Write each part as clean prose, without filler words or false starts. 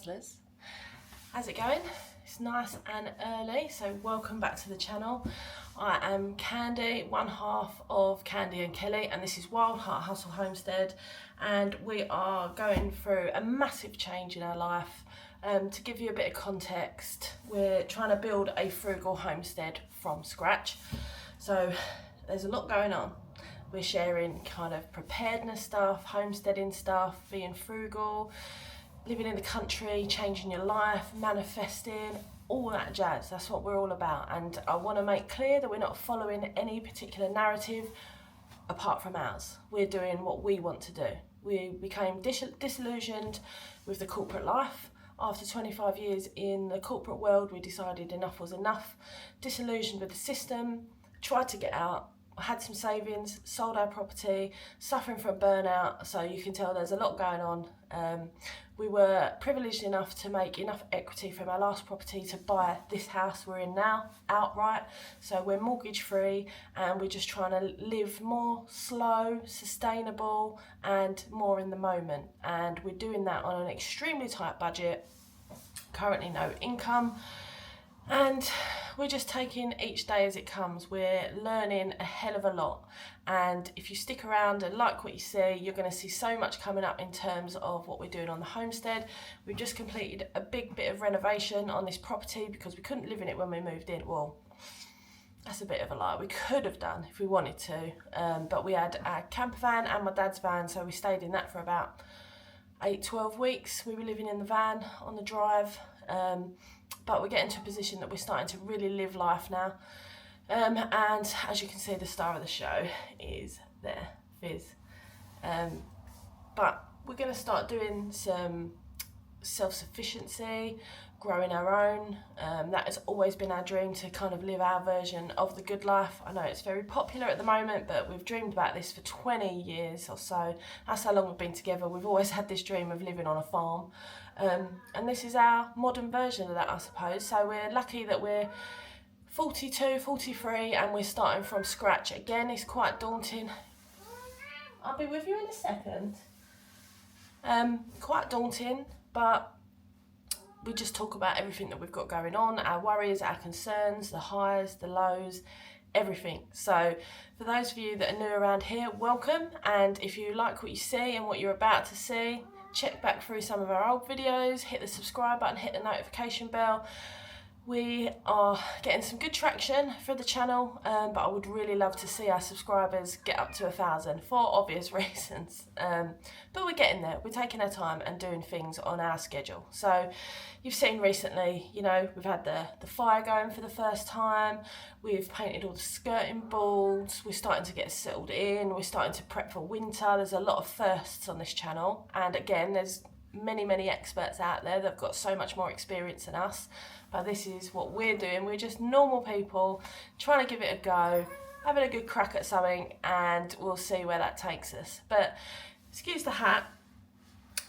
dazzlers. How's it going? It's nice and early, so welcome back to the channel. I am Candy, one half of Candy and Kelly, and this is Wild Heart Hustle Homestead, and we are going through a massive change in our life. To give you a bit of context, we're trying to build a frugal homestead from scratch, so there's a lot going on. We're sharing kind of preparedness stuff, homesteading stuff, being frugal, living in the country, changing your life, manifesting, all that jazz. That's what we're all about. And I want to make clear that we're not following any particular narrative apart from ours. We're doing what we want to do. We became disillusioned with the corporate life. After 25 years in the corporate world, we decided enough was enough. Disillusioned with the system, tried to get out. I had some savings, sold our property, suffering from burnout, so you can tell there's a lot going on. We were privileged enough to make enough equity from our last property to buy this house we're in now outright, so we're mortgage free and we're just trying to live more slow, sustainable and more in the moment, and we're doing that on an extremely tight budget, currently no income. And we're just taking each day as it comes. We're learning a hell of a lot. And if you stick around and like what you see, you're going to see so much coming up in terms of what we're doing on the homestead. We've just completed a big bit of renovation on this property because we couldn't live in it when we moved in. Well, that's a bit of a lie. We could have done if we wanted to. But we had our camper van and my dad's van, so we stayed in that for about 8-12 weeks. We were living in the van on the drive. But we're getting to a position that we're starting to really live life now. And as you can see, the star of the show is there, Fizz. But we're going to start doing some self-sufficiency, growing our own. That has always been our dream, to kind of live our version of the good life. I know it's very popular at the moment, but we've dreamed about this for 20 years or so. That's how long we've been together. We've always had this dream of living on a farm. And this is our modern version of that, I suppose. So we're lucky that we're 42, 43 and we're starting from scratch. Again, it's quite daunting. I'll be with you in a second. Quite daunting, but we just talk about everything that we've got going on, our worries, our concerns, the highs, the lows, everything. So for those of you that are new around here, welcome. And if you like what you see and what you're about to see, check back through some of our old videos, hit the subscribe button, hit the notification bell. We are getting some good traction for the channel, but I would really love to see our subscribers get up to 1,000 for obvious reasons. But we're getting there. We're taking our time and doing things on our schedule. So you've seen recently, you know, we've had the fire going for the first time. We've painted all the skirting boards. We're starting to get settled in. We're starting to prep for winter. There's a lot of firsts on this channel. And again, there's many experts out there that have got so much more experience than us, but this is what we're doing. We're just normal people trying to give it a go, having a good crack at something, and we'll see where that takes us. But excuse the hat,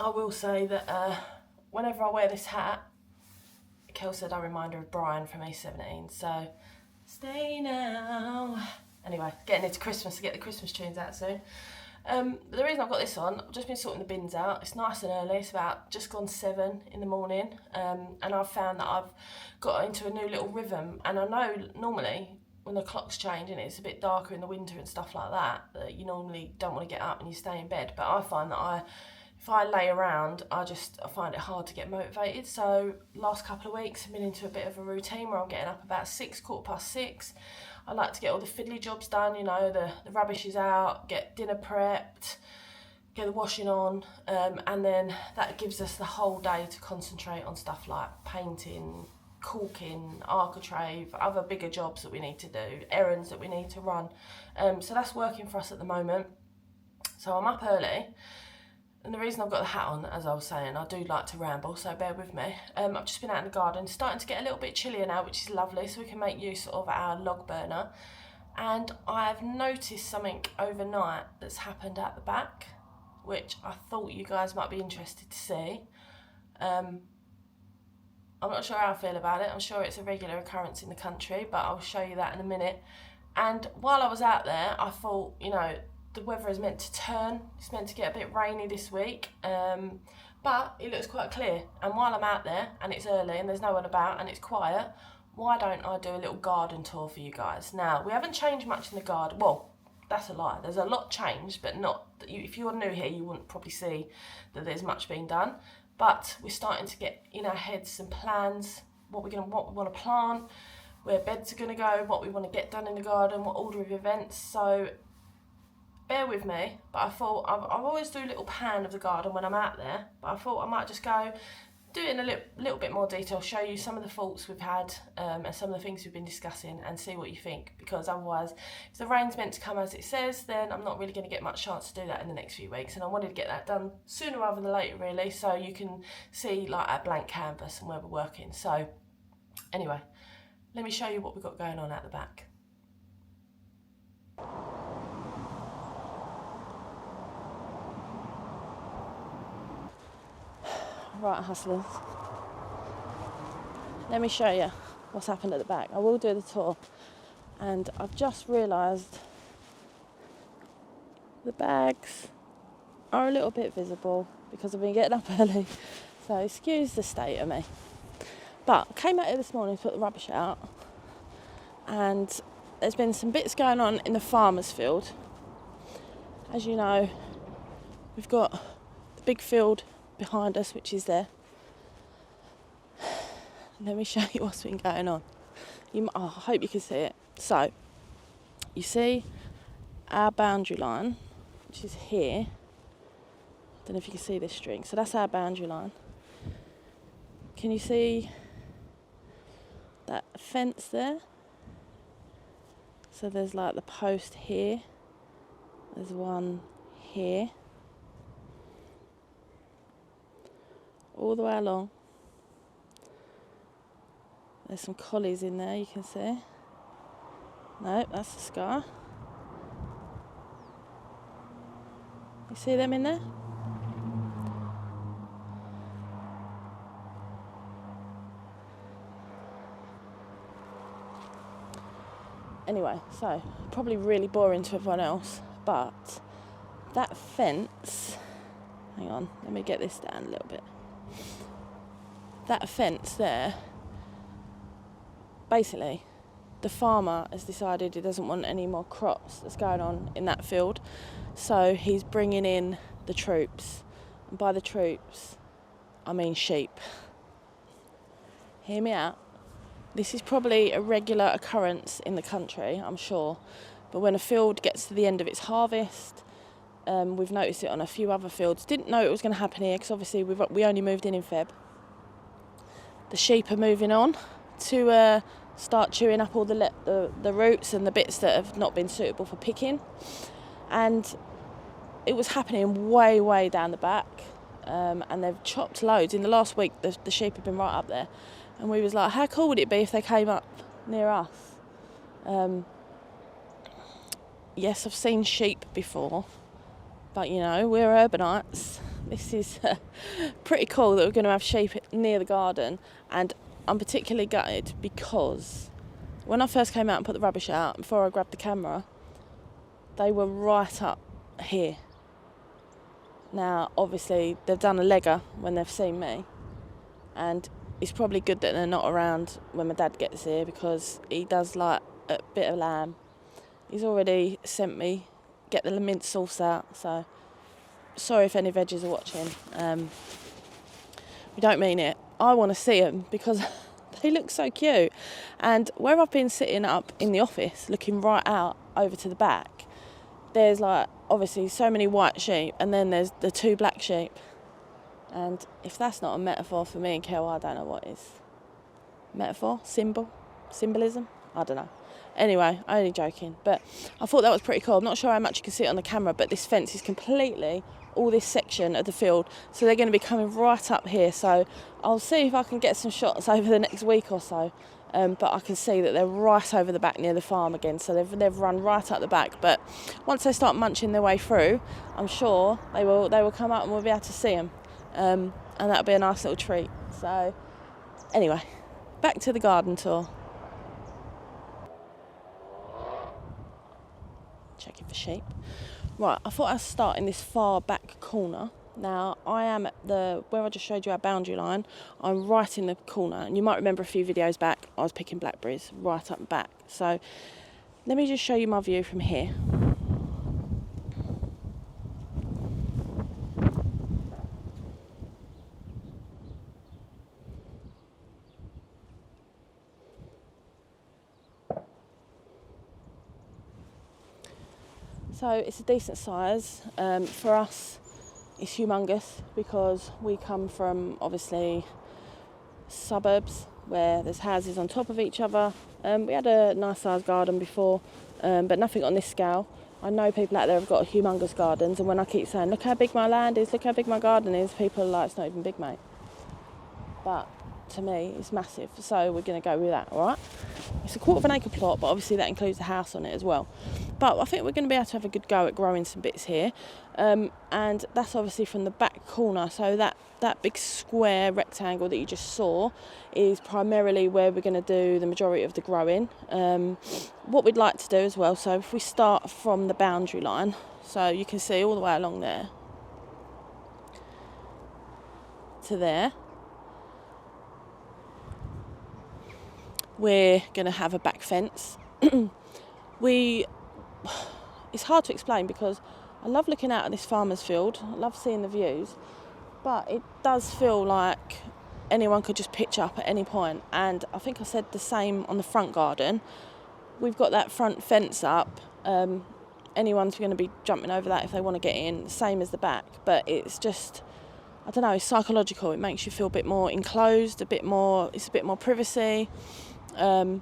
I will say that whenever I wear this hat, Kel said I remind her of Brian from E17, so stay now. Anyway, getting into Christmas to get the Christmas tunes out soon. The reason I've got this on, I've just been sorting the bins out. It's nice and early, it's about just gone 7 in the morning, and I've found that I've got into a new little rhythm. And I know normally when the clocks change and it's a bit darker in the winter and stuff like that, that you normally don't want to get up and you stay in bed, but I find that if I lay around, I find it hard to get motivated. So last couple of weeks I've been into a bit of a routine where I'm getting up about 6, 6:15. I like to get all the fiddly jobs done, you know, the rubbish is out, get dinner prepped, get the washing on, and then that gives us the whole day to concentrate on stuff like painting, caulking, architrave, other bigger jobs that we need to do, errands that we need to run. So that's working for us at the moment. So I'm up early. And the reason I've got the hat on, as I was saying, I do like to ramble, so bear with me. I've just been out in the garden, starting to get a little bit chillier now, which is lovely, so we can make use of our log burner. And I've noticed something overnight that's happened at the back, which I thought you guys might be interested to see. I'm not sure how I feel about it. I'm sure it's a regular occurrence in the country, but I'll show you that in a minute. And while I was out there, I thought, you know, the weather is meant to turn. It's meant to get a bit rainy this week. but it looks quite clear. And while I'm out there and it's early and there's no one about and it's quiet, why don't I do a little garden tour for you guys? Now, we haven't changed much in the garden. Well, that's a lie. There's a lot changed, but not. If you're new here, you wouldn't probably see that there's much being done. But we're starting to get in our heads some plans, what we want to plant, where beds are going to go, what we want to get done in the garden, what order of events. So bear with me, but I thought I always do a little pan of the garden when I'm out there, but I thought I might just go do it in a little bit more detail, show you some of the faults we've had and some of the things we've been discussing, and see what you think, because otherwise if the rain's meant to come as it says, then I'm not really going to get much chance to do that in the next few weeks, and I wanted to get that done sooner rather than later really, so you can see like a blank canvas and where we're working. So anyway, let me show you what we've got going on at the back. Right, hustlers, let me show you what's happened at the back. I will do the tour, and I've just realised the bags are a little bit visible because I've been getting up early, so excuse the state of me. But I came out here this morning to put the rubbish out, and there's been some bits going on in the farmer's field. As you know, we've got the big field behind us, which is there. Let me show you what's been going on. I hope you can see it. So, you see our boundary line, which is here. I don't know if you can see this string. So that's our boundary line. Can you see that fence there? So there's like the post here. There's one here. All the way along. There's some collies in there, you can see. No, that's the scar. You see them in there? Anyway, so probably really boring to everyone else, but that fence, hang on, let me get this down a little bit. That fence there, basically, the farmer has decided he doesn't want any more crops that's going on in that field, so he's bringing in the troops. And by the troops, I mean sheep. Hear me out. This is probably a regular occurrence in the country, I'm sure, but when a field gets to the end of its harvest, we've noticed it on a few other fields. Didn't know it was going to happen here because obviously we only moved in Feb. The sheep are moving on to start chewing up all the roots and the bits that have not been suitable for picking, and it was happening way down the back, and they've chopped loads. In the last week the sheep have been right up there, and we was like, how cool would it be if they came up near us? Yes, I've seen sheep before, but you know, we're urbanites. This is pretty cool that we're going to have sheep near the garden, and I'm particularly gutted because when I first came out and put the rubbish out, before I grabbed the camera, they were right up here. Now, obviously, they've done a legger when they've seen me, and it's probably good that they're not around when my dad gets here because he does like a bit of lamb. He's already sent me get the mint sauce out, so sorry if any veggies are watching. We don't mean it. I want to see them because they look so cute. And where I've been sitting up in the office looking right out over to the back, there's like obviously so many white sheep, and then there's the two black sheep. And if that's not a metaphor for me and Kel, I don't know what is. Metaphor? Symbolism? I don't know. Anyway, only joking. But I thought that was pretty cool. I'm not sure how much you can see it on the camera, but this fence is completely all this section of the field. So they're going to be coming right up here. So I'll see if I can get some shots over the next week or so. But I can see that they're right over the back near the farm again. So they've run right up the back. But once they start munching their way through, I'm sure they will come up and we'll be able to see them. And that'll be a nice little treat. So anyway, back to the garden tour. Checking for sheep. Right, I thought I'd start in this far back corner Now, I am at where I just showed you our boundary line, I'm right in the corner. And you might remember a few videos back, I was picking blackberries right up the back. So let me just show you my view from here. So it's a decent size. For us, it's humongous because we come from, obviously, suburbs where there's houses on top of each other. We had a nice sized garden before, but nothing on this scale. I know people out there have got humongous gardens, and when I keep saying, look how big my land is, look how big my garden is, people are like, it's not even big, mate. But to me, it's massive, so we're going to go with that, all right? It's a 1/4 acre plot, but obviously that includes the house on it as well. But I think we're going to be able to have a good go at growing some bits here, and that's obviously from the back corner. So that big square rectangle that you just saw is primarily where we're going to do the majority of the growing. What we'd like to do as well, so if we start from the boundary line, so you can see all the way along there to there, we're going to have a back fence. It's hard to explain because I love looking out at this farmer's field, I love seeing the views, but it does feel like anyone could just pitch up at any point. And I think I said the same on the front garden. We've got that front fence up, anyone's going to be jumping over that if they want to get in, same as the back, but it's just, I don't know, it's psychological. It makes you feel a bit more enclosed, it's a bit more privacy. And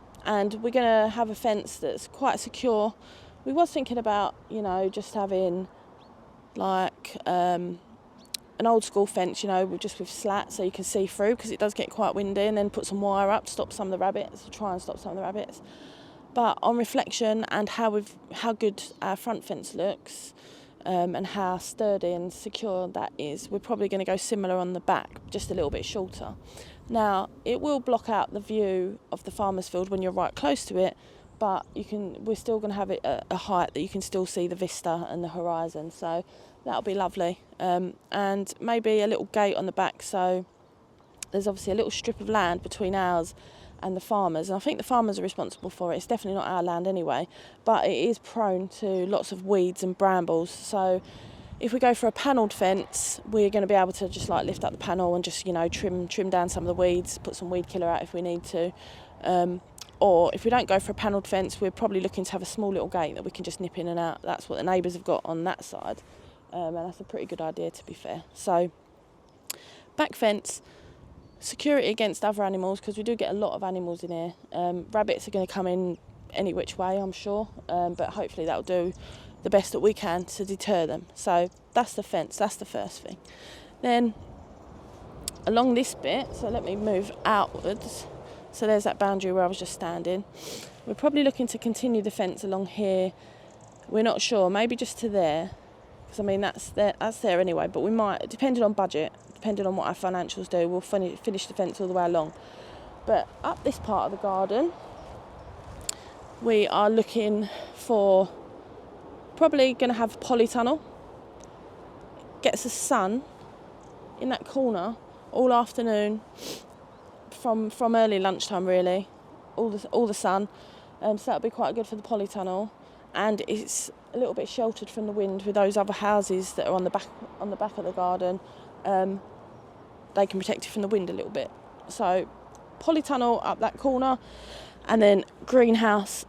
we're going to have a fence that's quite secure. We was thinking about, just having like an old school fence, just with slats so you can see through, because it does get quite windy, and then put some wire up to stop some of the rabbits, try and stop some of the rabbits. But on reflection and how good our front fence looks, and how sturdy and secure that is, we're probably going to go similar on the back, just a little bit shorter. Now, it will block out the view of the farmer's field when you're right close to it, but we're still going to have it at a height that you can still see the vista and the horizon, so that'll be lovely. And maybe a little gate on the back, so there's obviously a little strip of land between ours and the farmers, and I think the farmers are responsible for it. It's definitely not our land anyway, but it is prone to lots of weeds and brambles, so if we go for a panelled fence, we're going to be able to just like lift up the panel and just trim down some of the weeds, put some weed killer out if we need to, or if we don't go for a panelled fence, we're probably looking to have a small little gate that we can just nip in and out. That's what the neighbours have got on that side, and that's a pretty good idea, to be fair. So back fence, security against other animals, because we do get a lot of animals in here. Rabbits are going to come in any which way, I'm sure, but hopefully that'll do the best that we can to deter them. So that's the fence, that's the first thing. Then along this bit, so let me move outwards, so there's that boundary where I was just standing. We're probably looking to continue the fence along here, we're not sure, maybe just to there, because that's there anyway, but we might, depending on budget, depending on what our financials do, we'll finish the fence all the way along. But up this part of the garden, we are looking for, probably going to have polytunnel. Gets the sun in that corner all afternoon, from early lunchtime really, all the sun, so that'll be quite good for the polytunnel, and it's a little bit sheltered from the wind with those other houses that are on the back of the garden. They can protect you from the wind a little bit. So polytunnel up that corner, and then greenhouse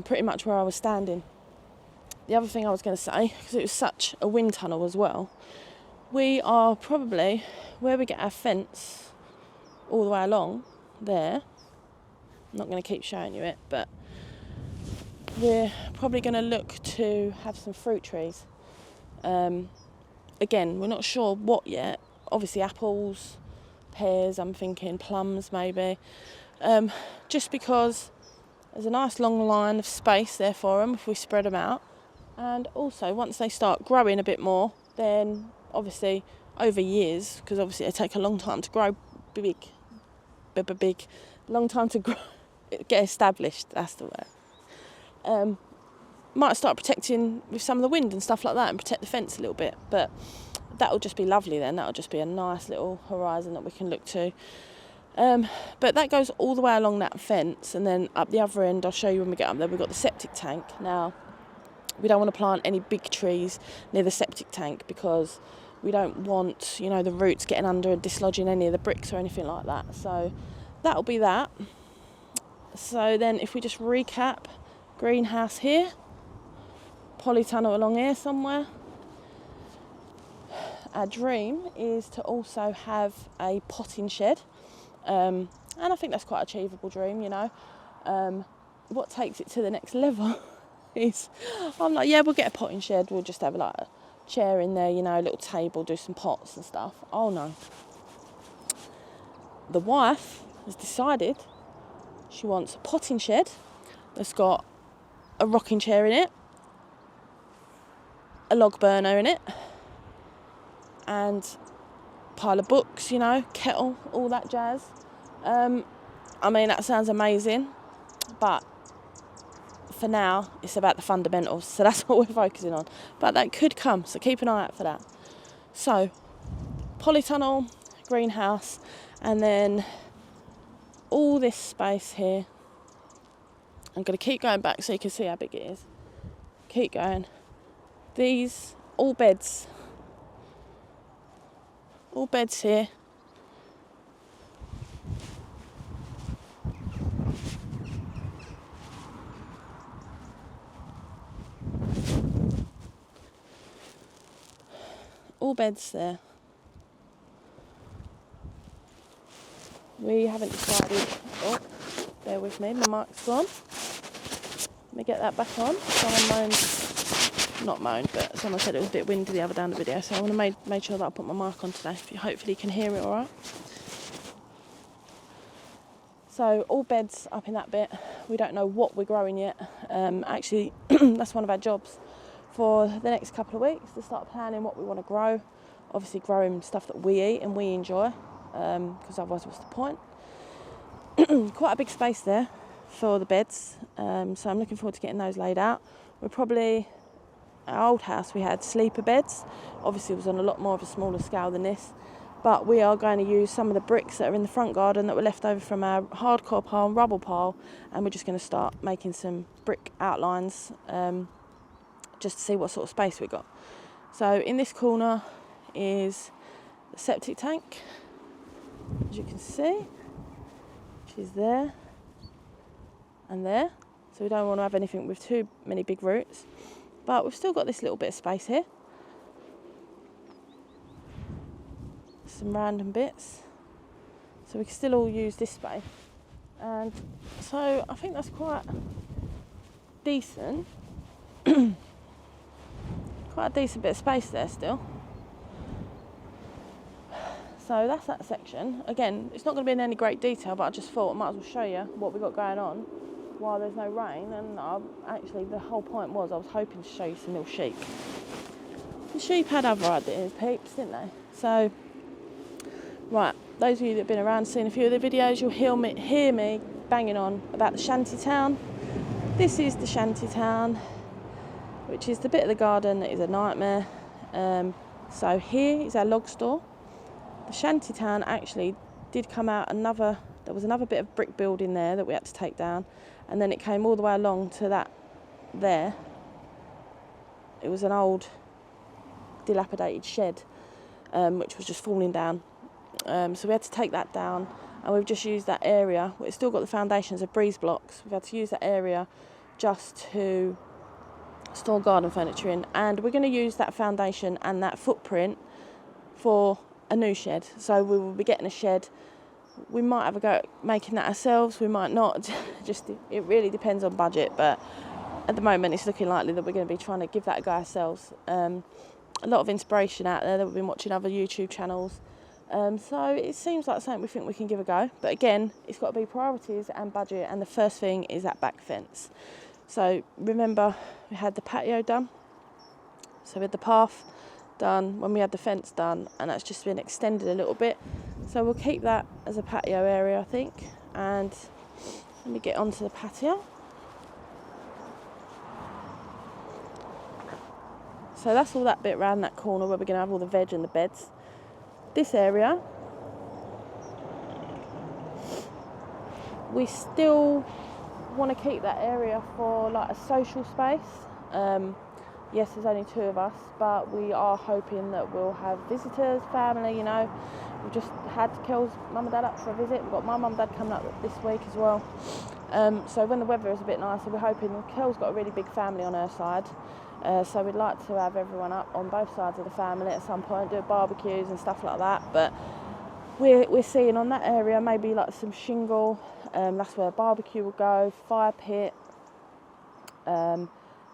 pretty much where I was standing. The other thing I was going to say, because it was such a wind tunnel as well, we are probably, where we get our fence all the way along there, I'm not going to keep showing you it, but we're probably going to look to have some fruit trees. Again, we're not sure what yet. Obviously apples, pears, I'm thinking plums maybe, just because there's a nice long line of space there for them if we spread them out. And also, once they start growing a bit more, then obviously over years, because obviously they take a long time to grow big, long time to grow, get established, that's the word. Might start protecting with some of the wind and stuff like that, and protect the fence a little bit. But that'll just be lovely then. That'll just be a nice little horizon that we can look to. But that goes all the way along that fence, and then up the other end, I'll show you when we get up there, we've got the septic tank. Now, we don't want to plant any big trees near the septic tank because we don't want, you know, the roots getting under and dislodging any of the bricks or anything like that. So that'll be that. So then if we just recap, greenhouse here, polytunnel along here somewhere. Our dream is to also have a potting shed, and I think that's quite an achievable dream, you know. What takes it to the next level is, I'm like, yeah, we'll get a potting shed, we'll just have like a chair in there, you know, a little table, do some pots and stuff. Oh no. The wife has decided she wants a potting shed that's got a rocking chair in it, a log burner in it, and pile of books, you know, kettle, all that jazz. I mean, that sounds amazing, but for now, it's about the fundamentals, so that's what we're focusing on. But that could come, so keep an eye out for that. So, polytunnel, greenhouse, and then all this space here. I'm going to keep going back so you can see how big it is. Keep going. These, all beds. All beds here. All beds there. We haven't decided. Oh, bear with me, my mic's gone. Let me get that back on. Someone someone said it was a bit windy the other day in the video, so I want to make sure that I put my mic on today. Hopefully you can hear it all right. So all beds up in that bit. We don't know what we're growing yet. Actually, that's one of our jobs for the next couple of weeks, to start planning what we want to grow. Obviously growing stuff that we eat and we enjoy, because otherwise what's the point? Quite a big space there for the beds, so I'm looking forward to getting those laid out. Our old house, we had sleeper beds. Obviously it was on a lot more of a smaller scale than this, but we are going to use some of the bricks that are in the front garden that were left over from our hardcore pile and rubble pile, and we're just going to start making some brick outlines, just to see what sort of space we've got. So in this corner is the septic tank, as you can see, which is there and there. So we don't want to have anything with too many big roots, but we've still got this little bit of space here. Some random bits, so we can still all use this space, and so I think that's quite decent. Quite a decent bit of space there still. So that's that section. Again, it's not going to be in any great detail, but I just thought I might as well show you what we've got going on while there's no rain. And actually the whole point was I was hoping to show you some little sheep. The sheep had other ideas, peeps, didn't they? So, right, those of you that have been around and seen a few of the videos, you'll hear me banging on about the shanty town. This is the shanty town, which is the bit of the garden that is a nightmare. So here is our log store. The shanty town actually did come out there was another bit of brick building there that we had to take down, and then it came all the way along to that there. It was an old dilapidated shed, which was just falling down. So we had to take that down, and we've just used that area. It's still got the foundations of breeze blocks. We've had to use that area just to store garden furniture in, and we're going to use that foundation and that footprint for a new shed. So we will be getting a shed. We might have a go at making that ourselves, we might not. Just it really depends on budget, but at the moment it's looking likely that we're going to be trying to give that a go ourselves. A lot of inspiration out there that we've been watching other YouTube channels, so it seems like something we think we can give a go, but again, it's got to be priorities and budget, and the first thing is that back fence. So remember, we had the patio done, so we had the path done when we had the fence done, and that's just been extended a little bit, so we'll keep that as a patio area, I think. And let me get onto the patio. So that's all that bit around that corner where we're going to have all the veg and the beds. This area, we still want to keep that area for like a social space. Yes, there's only 2 of us, but we are hoping that we'll have visitors, family, you know. We've just had Kel's mum and dad up for a visit. We've got my mum and dad coming up this week as well. So when the weather is a bit nicer, we're hoping, Kel's got a really big family on her side. So we'd like to have everyone up on both sides of the family at some point, do barbecues and stuff like that. But we're seeing on that area maybe like some shingle. That's where a barbecue will go, fire pit.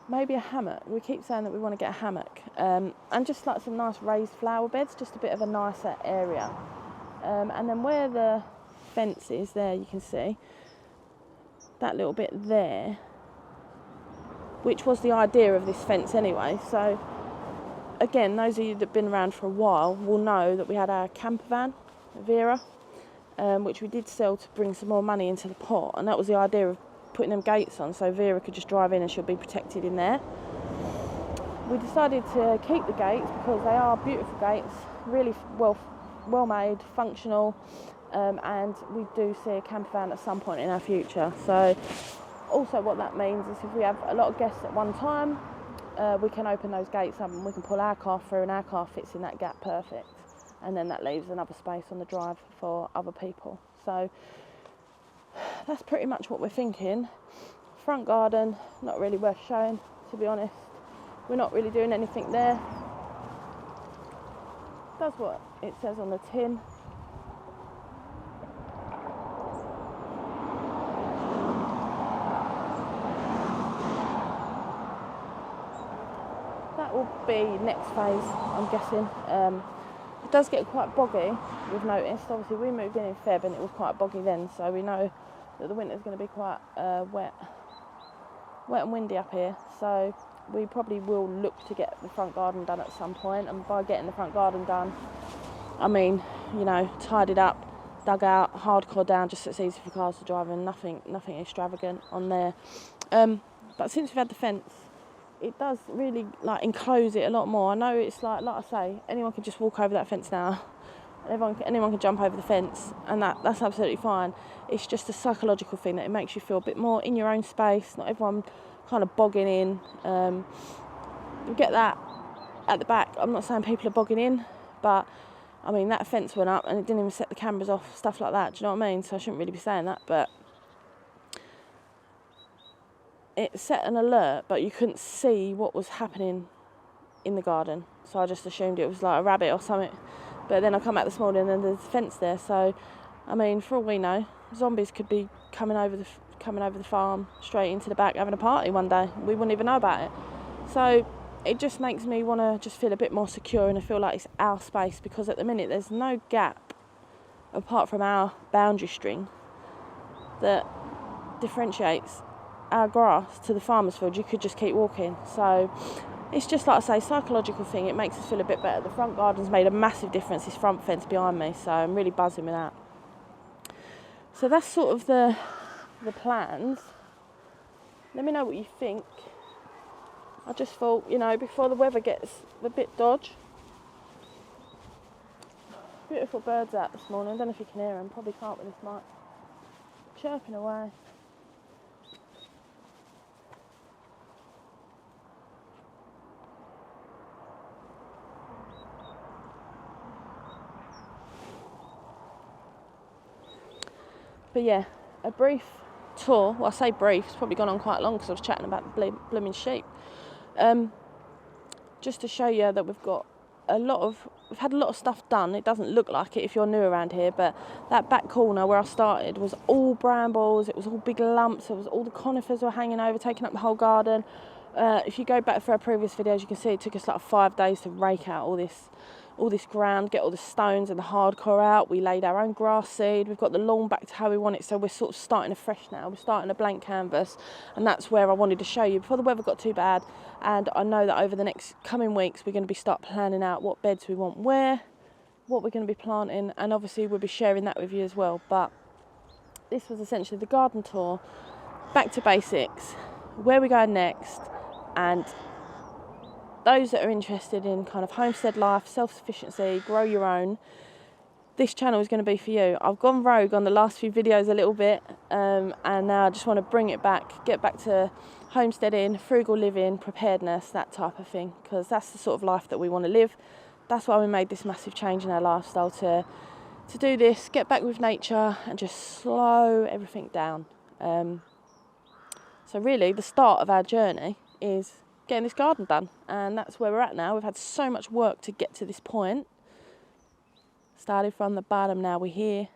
Maybe a hammock. We keep saying that we want to get a hammock. And just like some nice raised flower beds, just a bit of a nicer area. And then where the fence is there, you can see that little bit there, which was the idea of this fence anyway. So again, those of you that have been around for a while will know that we had our camper van, Vera, which we did sell to bring some more money into the pot, and that was the idea of putting them gates on so Vera could just drive in and she'll be protected in there. We decided to keep the gates because they are beautiful gates, really well made, functional, and we do see a camper van at some point in our future. So also what that means is if we have a lot of guests at one time, we can open those gates up and we can pull our car through, and our car fits in that gap perfect, and then that leaves another space on the drive for other people. So that's pretty much what we're thinking. Front garden, not really worth showing, to be honest. We're not really doing anything there. That's what it says on the tin. That will be next phase, I'm guessing. It does get quite boggy, we've noticed. Obviously we moved in Feb and it was quite boggy then, so we know that the winter's going to be quite wet and windy up here. So we probably will look to get the front garden done at some point, and by getting the front garden done, I mean, you know, tidied up, dug out, hardcore down, just so it's easy for cars to drive in, nothing extravagant on there. But since we've had the fence, it does really like enclose it a lot more. I know it's like I say, anyone can just walk over that fence now. Anyone can jump over the fence, and that's absolutely fine. It's just a psychological thing that it makes you feel a bit more in your own space, not everyone kind of bogging in. You get that at the back. I'm not saying people are bogging in, but I mean that fence went up and it didn't even set the cameras off, stuff like that. Do you know what I mean? So I shouldn't really be saying that, but it set an alert, but you couldn't see what was happening in the garden. So I just assumed it was like a rabbit or something. But then I come out this morning and there's a fence there. So, I mean, for all we know, zombies could be coming over the farm straight into the back having a party one day. We wouldn't even know about it. So it just makes me want to just feel a bit more secure, and I feel like it's our space, because at the minute there's no gap apart from our boundary string that differentiates our grass to the farmer's field. You could just keep walking. So it's just, like I say, psychological thing. It makes us feel a bit better. The front garden's made a massive difference, this front fence behind me, so I'm really buzzing with that. So that's sort of the plans. Let me know what you think. I just thought, you know, before the weather gets a bit dodge. Beautiful birds out this morning. I don't know if you can hear them. Probably can't with this mic. Chirping away. But yeah, a brief tour. Well, I say brief, it's probably gone on quite long because I was chatting about the blooming sheep. Just to show you that we've had a lot of stuff done. It doesn't look like it if you're new around here, but that back corner where I started was all brambles, it was all big lumps, it was all the conifers were hanging over, taking up the whole garden. If you go back for our previous videos, you can see it took us like 5 days to rake out all this ground, get all the stones and the hardcore out. We laid our own grass seed. We've got the lawn back to how we want it, so we're sort of starting afresh now. We're starting a blank canvas, and that's where I wanted to show you before the weather got too bad. And I know that over the next coming weeks, we're going to start planning out what beds we want where, what we're going to be planting, and obviously we'll be sharing that with you as well. But this was essentially the garden tour, back to basics, where we're going next, and those that are interested in kind of homestead life, self-sufficiency, grow your own, this channel is going to be for you. I've gone rogue on the last few videos a little bit, and now I just want to bring it back, get back to homesteading, frugal living, preparedness, that type of thing, because that's the sort of life that we want to live. That's why we made this massive change in our lifestyle, to do this, get back with nature and just slow everything down. So really the start of our journey is getting this garden done, and that's where we're at now. We've had so much work to get to this point. Started from the bottom, now we're here.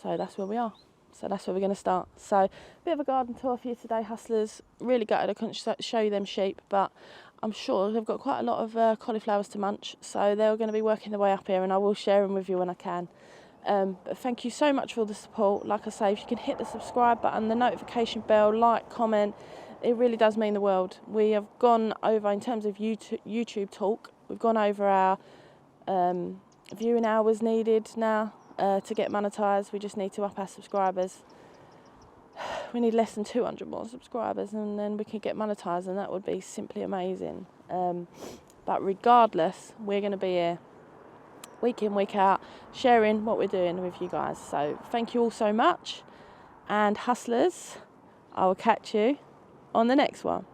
So that's where we are. So that's where we're going to start. So a bit of a garden tour for you today, hustlers. Really gutted I couldn't show you them sheep, but I'm sure they've got quite a lot of cauliflowers to munch. So they're going to be working their way up here, and I will share them with you when I can. But thank you so much for all the support. Like I say, if you can hit the subscribe button, the notification bell, like, comment, it really does mean the world. We have gone over, in terms of YouTube talk, we've gone over our viewing hours needed now to get monetised. We just need to up our subscribers. We need less than 200 more subscribers, and then we can get monetised, and that would be simply amazing. But regardless, we're going to be here week in, week out, sharing what we're doing with you guys. So thank you all so much, and hustlers, I will catch you on the next one.